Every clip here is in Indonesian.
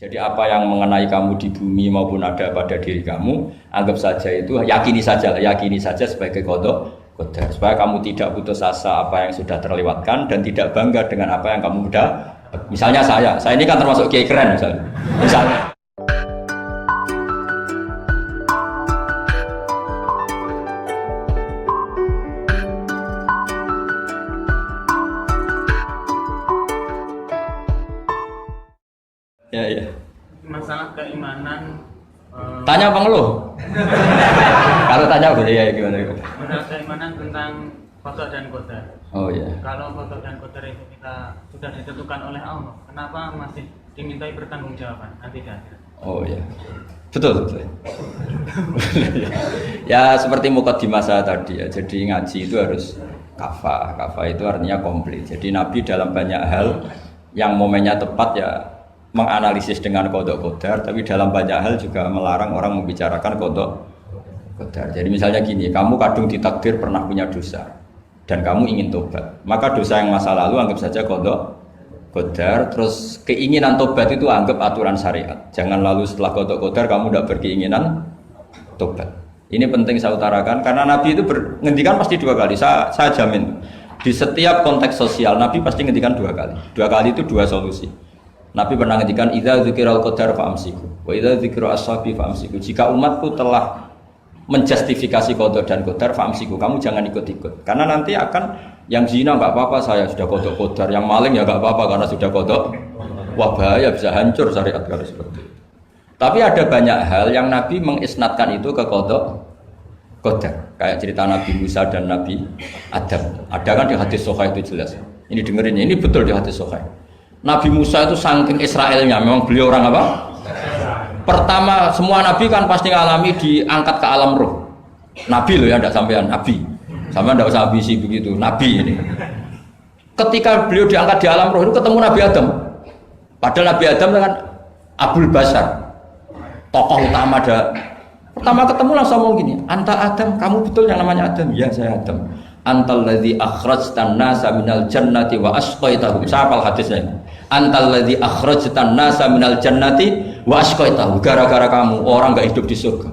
Jadi apa yang mengenai kamu di bumi maupun ada pada diri kamu, anggap saja itu, yakini saja sebagai qada qadar. Supaya kamu tidak putus asa apa yang sudah terlewatkan dan tidak bangga dengan apa yang kamu udah. Misalnya saya ini kan termasuk kiai keren misalnya. Ya. Masalah keimanan. Tanya apa ngeluh? Kalau tanya boleh ya gimana? Masalah keimanan tentang qada dan qadar. Oh iya. Kalau qada dan qadar itu kita sudah ditentukan oleh Allah, kenapa masih dimintai pertanggungjawaban nanti di akhirat? Oh iya. Betul. Ya seperti mukadimah saya tadi ya. Jadi ngaji itu harus kafah. Kafah itu artinya komplit. Jadi Nabi dalam banyak hal yang momennya tepat ya menganalisis dengan qada qadar, tapi dalam banyak hal juga melarang orang membicarakan qada qadar. Jadi misalnya gini, kamu kadung ditakdir pernah punya dosa dan kamu ingin tobat, maka dosa yang masa lalu anggap saja qada qadar, terus keinginan tobat itu anggap aturan syariat. Jangan lalu setelah qada qadar kamu tidak berkeinginan tobat. Ini penting saya utarakan karena Nabi itu ngendikan pasti dua kali. Saya jamin di setiap konteks sosial Nabi pasti ngendikan dua kali. Dua kali itu dua solusi. Nabi pernah ngendikan idza dzikiral qadar fa'amsiku wa idza dzikra ashabi fa'amsiku. Jika umatku telah menjustifikasi qada dan qadar fa'amsiku, kamu jangan ikut-ikut. Karena nanti akan yang zina enggak apa-apa, saya sudah qada qadar, yang maling ya enggak apa-apa karena sudah qada. Wah bahaya, bisa hancur syariat kalau seperti itu. Tapi ada banyak hal yang Nabi mengisnadkan itu ke qada qadar. Kayak cerita Nabi Musa dan Nabi Adam. Ada kan di hadis Sahih itu jelas. Ini dengerin ya, ini betul di hadis Sahih. Nabi Musa itu saking Israelnya, memang beliau orang apa? Pertama, semua Nabi kan pasti ngalami diangkat ke alam roh. Nabi loh ya, tidak sampean Nabi. Sampean tidak usah ambisi begitu, Nabi ini. Ketika beliau diangkat di alam roh itu ketemu Nabi Adam. Padahal Nabi Adam kan Abul Basar, tokoh utama ada. Pertama ketemu langsung ngomong gini, anta Adam, kamu betul yang namanya Adam? Ya saya Adam. Antal ladzi akhrajtan nasa minal jannati wa asqaitahum. Siapa hadisnya? Antal ladzi akhrajtan nasa minal jannati wa asqaitahum. Gara-gara kamu orang enggak hidup di surga.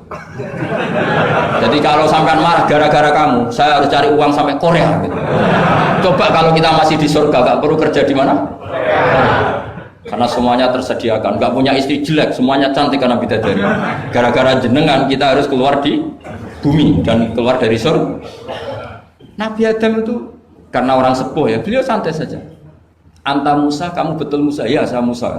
Jadi kalau sampean marah gara-gara kamu, saya harus cari uang sampai Korea gitu. Coba kalau kita masih di surga enggak perlu kerja di mana? Karena semuanya tersediakan, enggak punya istri jelek, semuanya cantik karena bidadari. Gara-gara jenengan kita harus keluar di bumi dan keluar dari surga. Nabi Adam itu karena orang sepuh ya, beliau santai saja. Anta Musa, kamu betul Musa? Ya, saya Musa.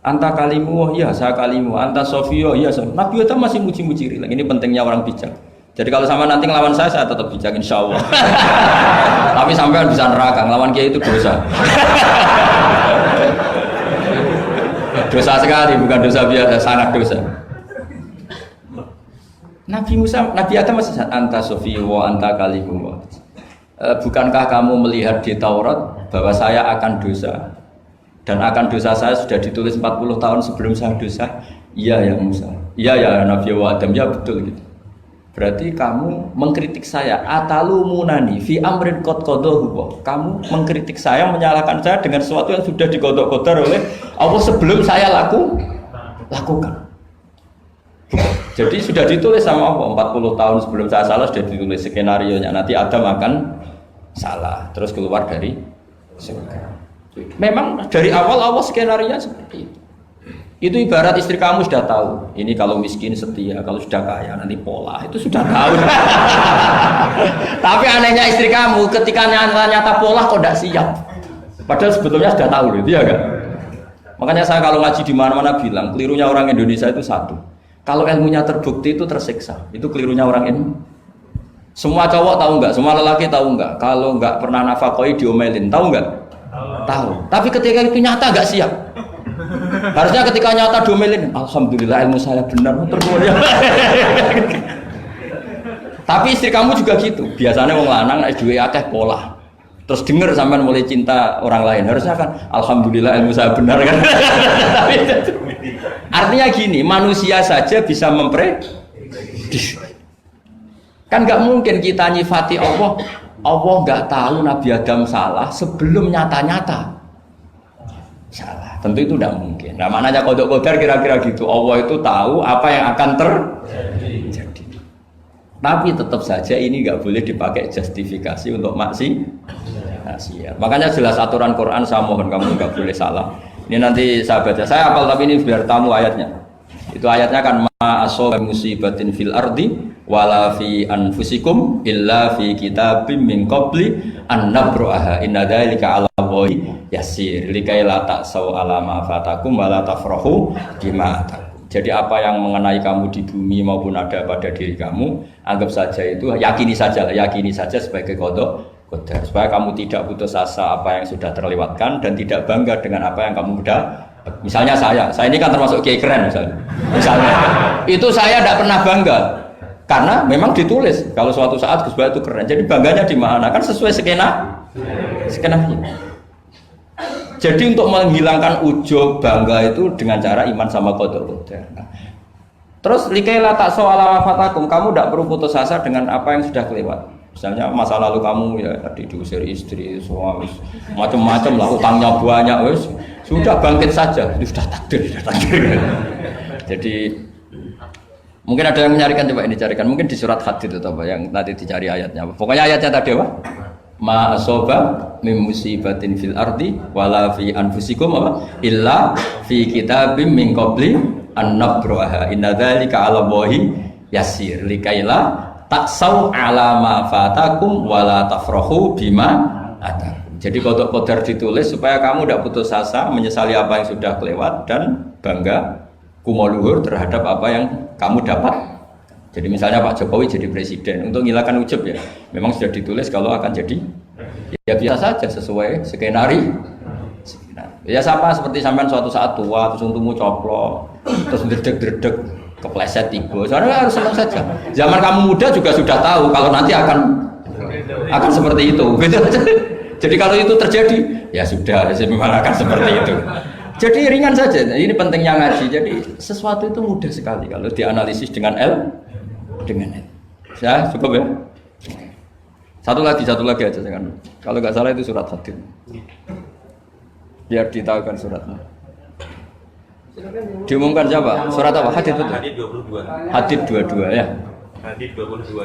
Anta kalimu, ya saya kalimu. Anta Sofio, ya saya. Nabi Adam masih muji-muji rilek. Ini pentingnya orang bijak. Jadi kalau sama nanti ngelawan saya tetap bijak insya Allah. Tapi sampai bisa neraka, ngelawan kiai itu dosa. Dosa sekali, bukan dosa biasa, sangat dosa. Nabi Musa, Nabi Adam masih anta Sofiyo wa anta kalimu. Bukankah kamu melihat di Taurat bahwa saya akan dosa dan akan dosa saya sudah ditulis 40 tahun sebelum saya dosa? Iya ya Musa. Iya ya Nabi Adam, ya betul gitu. Berarti kamu mengkritik saya atalumunani fi amrin qad qadahu. Kamu mengkritik saya, menyalahkan saya dengan sesuatu yang sudah diqada-qadar oleh Allah sebelum saya lakukan. Jadi sudah ditulis sama Allah 40 tahun sebelum saya salah sudah ditulis skenario-nya nanti Adam akan salah terus keluar dari surga. Memang dari awal Allah skenario-nya seperti itu. Itu ibarat istri kamu sudah tahu ini kalau miskin setia, kalau sudah kaya nanti pola, itu sudah tahu. Tapi anehnya istri kamu ketika nyata pola kok tidak siap. Padahal sebetulnya sudah tahu itu ya kan. Makanya saya kalau ngaji di mana-mana bilang kelirunya orang Indonesia itu satu. Kalau ilmunya terbukti itu tersiksa, itu kelirunya orang ini. Semua cowok tahu enggak? Semua lelaki tahu enggak? Kalau enggak pernah nafakoi diomelin, tahu enggak? Tahu. Tapi ketika itu nyata enggak siap. Harusnya ketika nyata diomelin, alhamdulillah ilmu saya benar, tergoda. Tapi istri kamu juga gitu. Biasanya wong lanang nek duwe akeh pola. Terus dengar sampean mulai cinta orang lain. Harusnya kan alhamdulillah ilmu saya benar kan. Artinya gini, manusia saja bisa memprediksi. Kan nggak mungkin kita nyifati Allah nggak tahu Nabi Adam salah sebelum nyata-nyata salah. Tentu itu tidak mungkin. Nah, maknanya qada qadar kira-kira gitu. Allah itu tahu apa yang akan terjadi. Tapi tetap saja ini nggak boleh dipakai justifikasi untuk maksiat. Makanya jelas aturan Quran, saya mohon kamu nggak boleh salah. Ini nanti saya baca. Saya hafal tapi ini biar tamu ayatnya. Itu ayatnya kan ma asaba musibatin fil ardi wala fi anfusikum illa fi kitabim min qabli an nabraha inna dzalika 'ala Allahi yasir likai la ta'sau 'ala ma fatakum wala tafrahu bima atakum. Jadi apa yang mengenai kamu di bumi maupun ada pada diri kamu, anggap saja itu, yakini saja sebagai qada qadar, supaya kamu tidak putus asa apa yang sudah terlewatkan dan tidak bangga dengan apa yang kamu sudah. Misalnya saya ini kan termasuk kiai keren misalnya itu saya tidak pernah bangga karena memang ditulis kalau suatu saat Gus Bah itu keren, jadi bangganya di mana? Kan sesuai skenanya. Jadi untuk menghilangkan ujub bangga itu dengan cara iman sama qada qadar. Terus likaila ta'sau 'ala wafatakum, kamu tidak perlu putus asa dengan apa yang sudah kelewat. Misalnya masa lalu kamu ya tadi diusir istri, suami, macam-macam lah, utangnya banyak, wes sudah bangkit saja, itu sudah takdir. Jadi mungkin ada yang menyarikan, coba ini carikan, mungkin di surat Hadid atau apa yang nanti dicari ayatnya. Pokoknya ayatnya tadi apa? Ma asoba min musibatin fil ardi wala fi anfusikum apa illa fi kitabim min qabli an nabraha inna dzalika 'ala Allahi yasir likaila taksau 'ala ma fatakum wala tafrahu bima atakum. Jadi qada qadar ditulis supaya kamu tidak putus asa menyesali apa yang sudah kelewat dan bangga kumoluhur terhadap apa yang kamu dapat. Jadi misalnya Pak Jokowi jadi presiden, untuk menghilangkan ujub ya, memang sudah ditulis kalau akan jadi, ya biasa saja sesuai skenario. Ya sama seperti sampean suatu saat tua, terus untungmu coplok, terus dredeg-dredeg, kepleset tiba. Soalnya harus senang saja. Zaman kamu muda juga sudah tahu kalau nanti akan seperti itu. Jadi kalau itu terjadi, ya sudah, memang akan seperti itu. Jadi ringan saja. Ini pentingnya ngaji. Jadi sesuatu itu mudah sekali kalau dianalisis dengan dengan ya cukup ya. Satu lagi aja jangan. Kalau nggak salah itu surat Hadid. Biar ditahukan suratnya. Diumumkan siapa? Surat apa? Hadid betul. Hadid 22. Hadid 22 ya. Hadid 22.